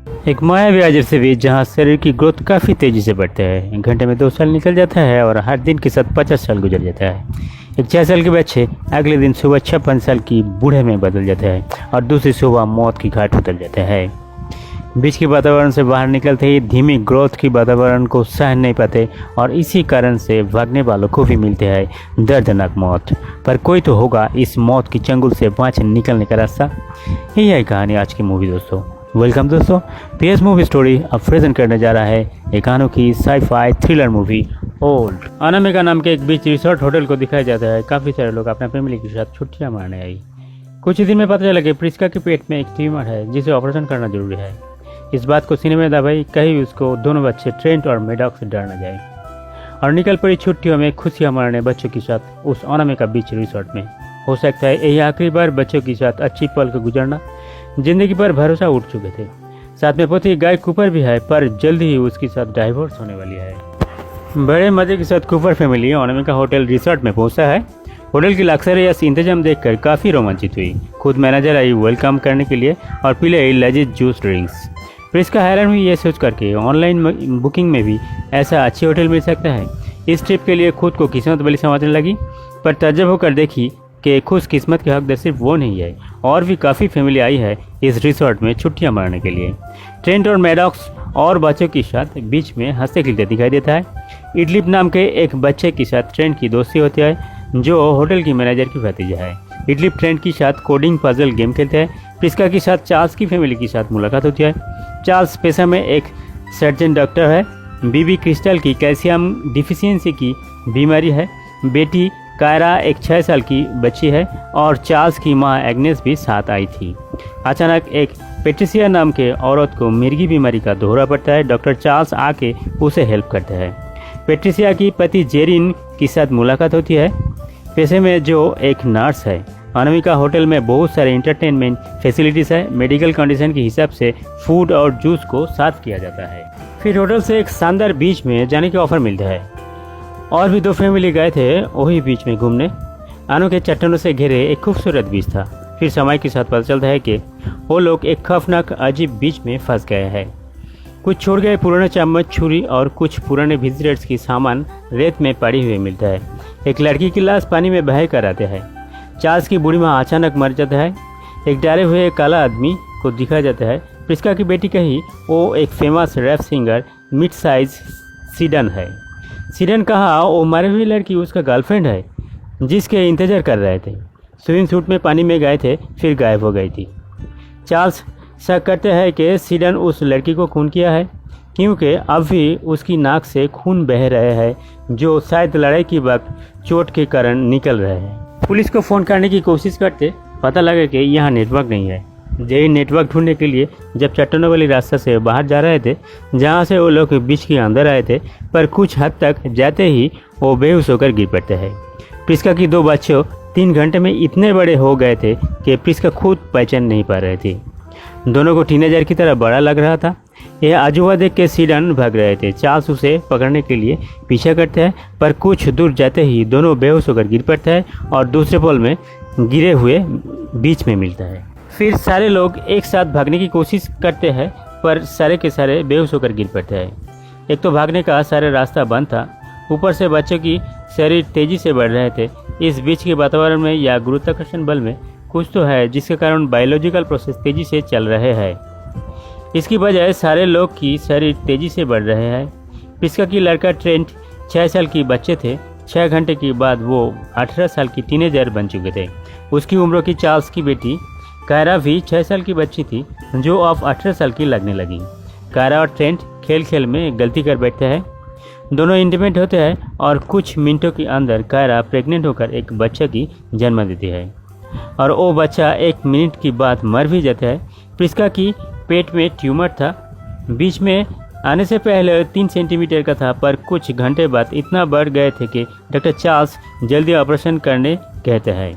एक मायावी अजब से बीच जहाँ शरीर की ग्रोथ काफ़ी तेज़ी से बढ़ता है। एक घंटे में 2 साल निकल जाता है और हर दिन के साथ 50 साल गुजर जाता है। एक 6 साल के बच्चे अगले दिन सुबह 56 साल की बूढ़े में बदल जाता है और दूसरी सुबह मौत की घाट उतर जाता है। बीच के वातावरण से बाहर निकलते ही धीमी ग्रोथ की वातावरण को सहन नहीं पाते और इसी कारण से भागने वालों को भी मिलते हैं दर्दनाक मौत। पर कोई तो होगा इस मौत की चंगुल से बाहर निकलने का रास्ता। यही है कहानी आज की मूवी दोस्तों। वेलकम दोस्तों, पीएस मूवी स्टोरी अब प्रेजेंट करने जा रहा है एक अनोखी sci-fi thriller movie old. Anamika नाम के एक बीच रिसोर्ट होटल को दिखाया जाता है। काफ़ी सारे लोग अपने फैमिली के साथ छुट्टियां मारने आई। कुछ ही दिन में पता चला कि प्रिस्का के पेट में एक ट्यूमर है जिसे ऑपरेशन करना जरूरी है। इस बात को सिनेमा में दबाई कहीं उसको दोनों बच्चे ट्रेंट और मेडॉक से डर न जाए और निकल पड़ी छुट्टियों में खुशियां मारने बच्चों के साथ उस अनामिका बीच रिसोर्ट में। हो सकता है यही आखिरी बार बच्चों के साथ अच्छी पल को गुजरना। जिंदगी पर भरोसा उठ चुके थे। साथ में पोती गाय कूपर भी है, पर जल्दी ही उसके साथ डाइवोर्स होने वाली है। बड़े मजे के साथ Cooper family Anamika hotel resort में पहुंचा है। होटल की लग्जरियस इंतजाम देखकर काफ़ी रोमांचित हुई। खुद मैनेजर आई वेलकम करने के लिए और पीले लजीज जूस ड्रिंक्स। प्रिस्का हैरान हुई ये सोच करके ऑनलाइन बुकिंग में भी ऐसा अच्छे होटल मिल सकता है। इस ट्रिप के लिए खुद को किस्मत वाली समझने लगी, पर तजब होकर देखी कि खुश किस्मत के हकदार सिर्फ वो नहीं है, और भी काफ़ी फैमिली आई है इस रिसोर्ट में छुट्टियां मारने के लिए। ट्रेंट और मैडॉक्स और बच्चों के साथ बीच में हंसते खेलते दिखाई देता है। इडलिप नाम के एक बच्चे के साथ ट्रेंट की दोस्ती होती है जो होटल की मैनेजर की भतीजा है। इडलिप ट्रेंट के साथ कोडिंग पजल गेम खेलते हैं। प्रिस्का के साथ चार्ल्स की फैमिली के साथ मुलाकात होती है। चार्ल्स पेशा में एक सर्जन डॉक्टर है। बीबी क्रिस्टल की कैल्शियम डिफिशियंसी की बीमारी है। बेटी कायरा एक 6 साल की बच्ची है और चार्ल्स की मां एग्नेस भी साथ आई थी। अचानक एक पेट्रिसिया नाम के औरत को मिर्गी बीमारी का दोहरा पड़ता है। डॉक्टर चार्ल्स आके उसे हेल्प करता है। पेट्रिसिया की पति जेरिन के साथ मुलाकात होती है, पेशे में जो एक नर्स है। अनामिका होटल में बहुत सारे इंटरटेनमेंट फैसिलिटीज़ है। मेडिकल कंडीशन के हिसाब से फूड और जूस को साथ किया जाता है। फिर होटल से एक शानदार बीच में जाने का ऑफर मिलता है और भी 2 फैमिली गए थे वही बीच में घूमने। अनोखे चट्टानों से घिरे एक खूबसूरत बीच था। फिर समय के साथ पता चलता है कि वो लोग एक खौफनाक अजीब बीच में फंस गए हैं। कुछ छोड़ गए पुराने चम्मच छुरी और कुछ पुराने विजिटर्स की सामान रेत में पड़ी हुई मिलता है। एक लड़की की लाश पानी में बह कर आते हैं। चार्ल्स की बूढ़ी माँ अचानक मर जाता है। एक डरे हुए काला आदमी को दिखाया जाता है। प्रिस्का की बेटी कही वो एक फेमस रैप सिंगर मिड साइज सीडन है। सीडन कहा वो मरी हुई लड़की उसका गर्लफ्रेंड है जिसके इंतजार कर रहे थे। स्विमिंग सूट में पानी में गए थे फिर गायब हो गई थी। चार्ल्स शक करते हैं कि सीडन उस लड़की को खून किया है क्योंकि अब भी उसकी नाक से खून बह रहे हैं जो शायद लड़ाई के वक्त चोट के कारण निकल रहे हैं। पुलिस को फ़ोन करने की कोशिश करते पता लगा कि यहाँ नेटवर्क नहीं है। यही नेटवर्क ढूंढने के लिए जब चट्टानों वाली रास्ता से बाहर जा रहे थे जहाँ से वो लोग बीच के अंदर आए थे, पर कुछ हद तक जाते ही वो बेहोश होकर गिर पड़ते हैं। प्रिस्का की 2 बच्चों 3 घंटे में इतने बड़े हो गए थे कि प्रिस्का खुद पहचान नहीं पा रहे थे। दोनों को टीनेजर की तरह बड़ा लग रहा था। यह अजूबा देख के सीडन भाग रहे थे। चार्ल्स उसे पकड़ने के लिए पीछा करते हैं, पर कुछ दूर जाते ही दोनों बेहोश होकर गिर पड़ते हैं और दूसरे पल में गिरे हुए बीच में मिलता है। फिर सारे लोग एक साथ भागने की कोशिश करते हैं, पर सारे के सारे बेहोश होकर गिर पड़ते हैं। एक तो भागने का सारा रास्ता बंद था, ऊपर से बच्चों की शरीर तेजी से बढ़ रहे थे। इस बीच के वातावरण में या गुरुत्वाकर्षण बल में कुछ तो है जिसके कारण बायोलॉजिकल प्रोसेस तेजी से चल रहे हैं। इसकी वजह सारे लोग की शरीर तेजी से बढ़ रहे हैं। प्रिस्का की लड़का ट्रेंट 6 साल की बच्चे थे। 6 घंटे के बाद वो 18 साल की टीनेजर बन चुके थे। उसकी उम्र की चार्ल्स की बेटी कायरा भी 6 साल की बच्ची थी जो अब 18 साल की लगने लगी। कायरा और ट्रेंट खेल खेल में गलती कर बैठते हैं। दोनों इंटीमेट होते हैं और कुछ मिनटों के अंदर कायरा प्रेग्नेंट होकर एक बच्चे की जन्म देती है और वो बच्चा 1 मिनट के बाद मर भी जाता है। प्रिस्का की पेट में ट्यूमर था। बीच में आने से पहले 3 सेंटीमीटर का था, पर कुछ घंटे बाद इतना बढ़ गए थे कि डॉक्टर चार्ल्स जल्दी ऑपरेशन करने कहते हैं।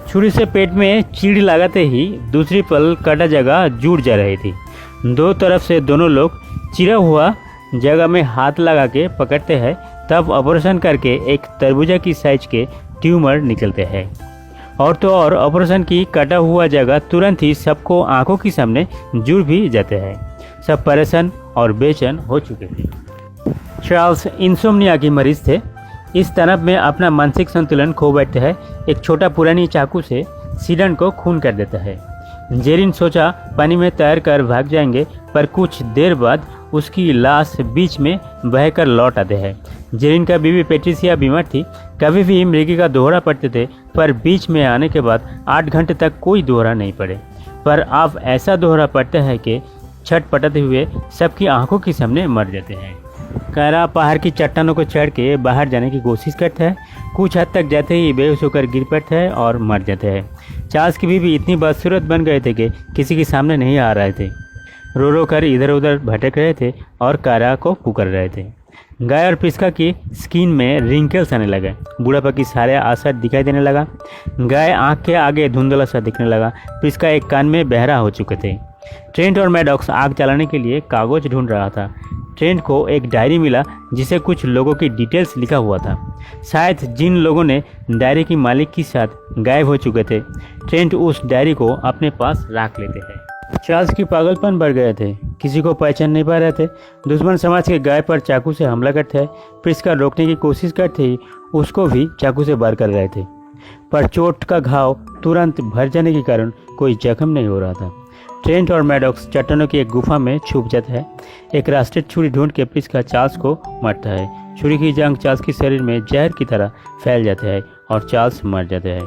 छुरी से पेट में चीड़ लगाते ही दूसरी पल काटा जगह जुड़ जा रही थी। 2 तरफ से दोनों लोग चिरा हुआ जगह में हाथ लगा के पकड़ते हैं, तब ऑपरेशन करके एक तरबूजा की साइज के ट्यूमर निकलते हैं। और तो और ऑपरेशन की कटा हुआ जगह तुरंत ही सबको आंखों के सामने जुड़ भी जाते हैं। सब परेशान और बेचैन हो चुके थे। चार्ल्स इंसोम्निया की मरीज थे। इस तनाव में अपना मानसिक संतुलन खो बैठते हैं। एक छोटा पुरानी चाकू से सीडन को खून कर देता है। जेरिन सोचा पानी में तैर कर भाग जाएंगे, पर कुछ देर बाद उसकी लाश बीच में बहकर लौट आते हैं। जेरिन का बीवी पेट्रिसिया बीमार थी। कभी भी मृगी का दोहरा पड़ते थे, पर बीच में आने के बाद 8 घंटे तक कोई दोहरा नहीं पड़े। पर अब ऐसा दोहरा पड़ता है कि छटपटाते हुए सबकी आंखों के सामने मर जाते हैं। कायरा पहाड़ की चट्टानों को चढ़ के बाहर जाने की कोशिश करता है। कुछ हद तक जाते ही बेहोश होकर गिर पड़ता है और मर जाते हैं। चार्ल्स की बीवी इतनी बदसूरत बन गए थे कि किसी के सामने नहीं आ रहे थे। रो रो कर इधर उधर भटक रहे थे और कायरा को पुकार रहे थे। गाय और प्रिस्का की स्किन में रिंकल्स आने लगे। बुढ़ापा की सारे आसार दिखाई देने लगा। गाय आँख के आगे धुंधला सा दिखने लगा। प्रिस्का एक कान में बहरा हो चुके थे। ट्रेंट और मैडॉक्स आग जलाने के लिए कागज ढूंढ रहा था। ट्रेंट को एक डायरी मिला जिसे कुछ लोगों की डिटेल्स लिखा हुआ था। शायद जिन लोगों ने डायरी की मालिक के साथ गायब हो चुके थे। ट्रेंट उस डायरी को अपने पास रख लेते हैं। चार्ल्स की पागलपन बढ़ गए थे। किसी को पहचान नहीं पा रहे थे। दुश्मन समाज के गाय पर चाकू से हमला करते हैं। प्रिस्का रोकने की कोशिश करते ही उसको भी चाकू से वार कर रहे थे, पर चोट का घाव तुरंत भर जाने के कारण कोई जख्म नहीं हो रहा था। ट्रेंट और मैडॉक्स चट्टानों की एक गुफा में छुप जाता है। एक रास्टेड छुरी ढूंढ के प्रिस्का चार्ल्स को मारता है। छुरी की जंग चार्ल्स के शरीर में जहर की तरह फैल जाता है और चार्ल्स मर जाता है।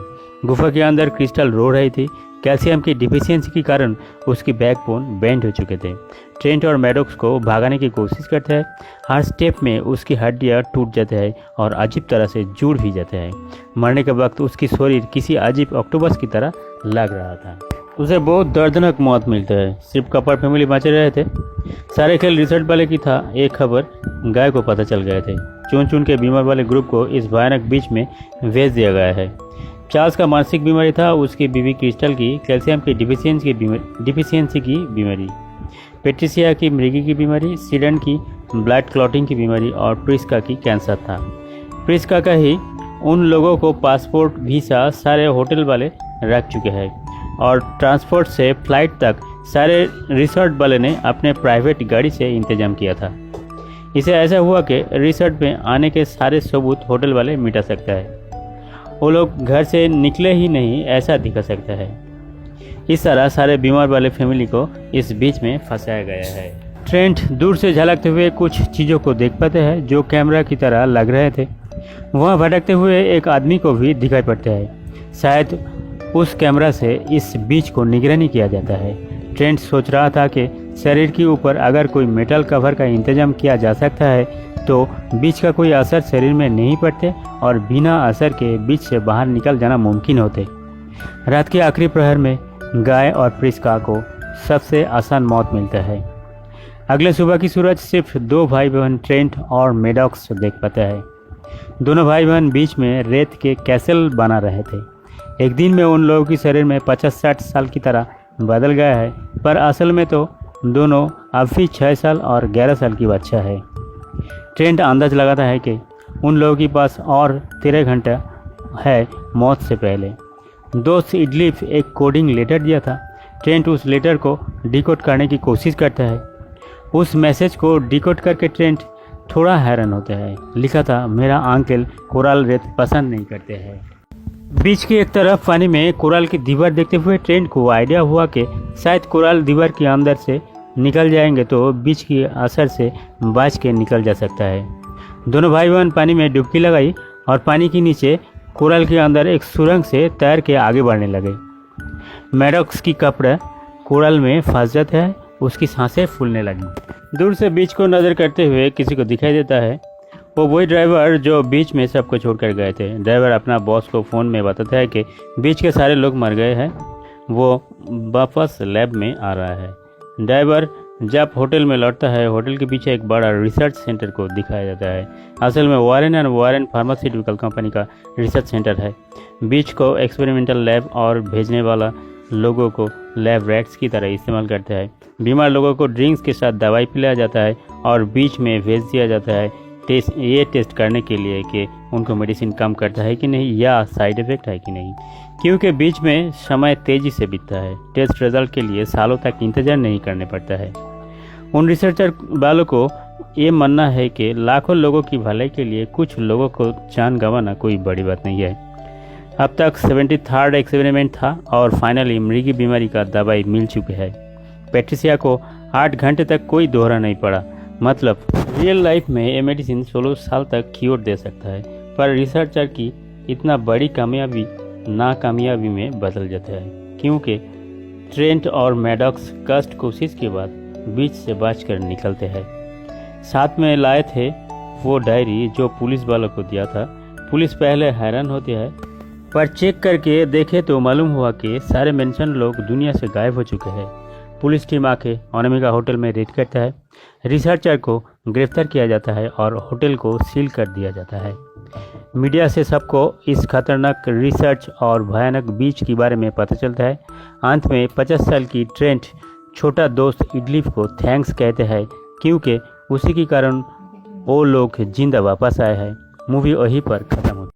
गुफा के अंदर क्रिस्टल रो रही थी। कैल्शियम की डिफिशियंसी के कारण उसकी बैकबोन बेंड हो चुके थे। ट्रेंट और मैडॉक्स को भागाने की कोशिश करता है। हर स्टेप में उसकी हड्डियां टूट जाते हैं और अजीब तरह से जुड़ भी जाते हैं। मरने के वक्त उसकी शरीर किसी अजीब ऑक्टोपस की तरह लग रहा था। उसे बहुत दर्दनाक मौत मिलता है। सिर्फ कपर फैमिली बचे रहे थे। सारे खेल रिसर्च वाले की था। एक खबर गाय को पता चल गए थे। चुन चुन के बीमार वाले ग्रुप को इस भयानक बीच में भेज दिया गया है। चार्ल्स का मानसिक बीमारी था। उसकी बीवी क्रिस्टल की कैल्शियम की डिफिशियंसी की बीमारी, पेट्रिसिया की मृगी की बीमारी, सीडन की ब्लड क्लॉटिंग की बीमारी और प्रिस्का की कैंसर था। प्रिस्का का ही उन लोगों को पासपोर्ट वीसा सारे होटल वाले रख चुके हैं और ट्रांसपोर्ट से फ्लाइट तक सारे रिसोर्ट वाले ने अपने प्राइवेट गाड़ी से इंतजाम किया था। इसे ऐसा हुआ कि रिसोर्ट में आने के सारे सबूत होटल वाले मिटा सकता है। वो लोग घर से निकले ही नहीं ऐसा दिखा सकता है। इस तरह सारे बीमार वाले फैमिली को इस बीच में फंसाया गया है। ट्रेंट दूर से झलकते हुए कुछ चीज़ों को देख पाते हैं जो कैमरा की तरह लग रहे थे। वहाँ भटकते हुए एक आदमी को भी दिखाई पड़ता है। शायद उस कैमरा से इस बीच को निगरानी किया जाता है। ट्रेंट सोच रहा था कि शरीर के ऊपर अगर कोई मेटल कवर का इंतजाम किया जा सकता है तो बीच का कोई असर शरीर में नहीं पड़ते और बिना असर के बीच से बाहर निकल जाना मुमकिन होते। रात के आखिरी प्रहर में गाय और प्रिस्का को सबसे आसान मौत मिलता है। अगले सुबह की सूरज सिर्फ 2 भाई बहन ट्रेंट और मैडॉक्स देख पाता है। दोनों भाई बहन बीच में रेत के कैसल बना रहे थे। एक दिन में उन लोगों की शरीर में 50-60 साल की तरह बदल गया है, पर असल में तो दोनों अब भी 6 साल और 11 साल की बच्चा है। ट्रेंट अंदाज लगाता है कि उन लोगों के पास और 13 घंटा है मौत से पहले। दोस्त इडलिफ एक कोडिंग लेटर दिया था। ट्रेंट उस लेटर को डिकोड करने की कोशिश करता है। उस मैसेज को डिकोड करके ट्रेंट थोड़ा हैरान होता है। लिखा था, मेरा अंकल कोरल रेत पसंद नहीं करते हैं। बीच की एक तरफ पानी में कोरल की दीवार देखते हुए ट्रेंट को आइडिया हुआ कि शायद कोरल दीवार के अंदर से निकल जाएंगे तो बीच की असर से बच के निकल जा सकता है। दोनों भाई बहन पानी में डुबकी लगाई और पानी के नीचे कोरल के अंदर एक सुरंग से तैर के आगे बढ़ने लगे। मैडॉक्स की कपड़ा कोरल में फंस जाता है। उसकी सांसें फूलने लगी। दूर से बीच को नज़र करते हुए किसी को दिखाई देता है। वो वही ड्राइवर जो बीच में सबको छोड़कर गए थे। ड्राइवर अपना बॉस को फ़ोन में बताता है कि बीच के सारे लोग मर गए हैं। वो वापस लैब में आ रहा है। ड्राइवर जब होटल में लौटता है, होटल के पीछे एक बड़ा रिसर्च सेंटर को दिखाया जाता है। असल में Warren and Warren pharmaceutical company का रिसर्च सेंटर है। बीच को एक्सपेरिमेंटल लैब और भेजने वाला लोगों को लैब रैट्स की तरह इस्तेमाल करता है। बीमार लोगों को ड्रिंक्स के साथ दवाई पिलाया जाता है और बीच में भेज दिया जाता है ये टेस्ट करने के लिए कि उनको मेडिसिन कम करता है कि नहीं या साइड इफ़ेक्ट है कि नहीं, क्योंकि बीच में समय तेज़ी से बीतता है। टेस्ट रिजल्ट के लिए सालों तक इंतज़ार नहीं करने पड़ता है। उन रिसर्चर वालों को ये मानना है कि लाखों लोगों की भलाई के लिए कुछ लोगों को जान गंवाना कोई बड़ी बात नहीं है। अब तक 73rd एक्सपेरिमेंट था और फाइनली मृगी बीमारी का दवाई मिल चुकी है। पैट्रिसिया को 8 घंटे तक कोई दोहरा नहीं पड़ा। मतलब रियल लाइफ में ये मेडिसिन 16 साल तक क्योर दे सकता है, पर रिसर्चर की इतना बड़ी कामयाबी नाकामयाबी में बदल जाता है, क्योंकि ट्रेंट और मैडॉक्स कष्ट कोशिश के बाद बीच से बचकर निकलते हैं। साथ में लाए थे वो डायरी जो पुलिस वालों को दिया था। पुलिस पहले हैरान होती है, पर चेक करके देखे तो मालूम हुआ कि सारे मेंशन लोग दुनिया से गायब हो चुके हैं। पुलिस टीम आके अनामिका होटल में रेड करता है। रिसर्चर को गिरफ्तार किया जाता है और होटल को सील कर दिया जाता है। मीडिया से सबको इस खतरनाक रिसर्च और भयानक बीच के बारे में पता चलता है। अंत में 50 साल की ट्रेंट छोटा दोस्त इडलिफ को थैंक्स कहते हैं, क्योंकि उसी के कारण वो लोग जिंदा वापस आए हैं। मूवी वहीं पर खत्म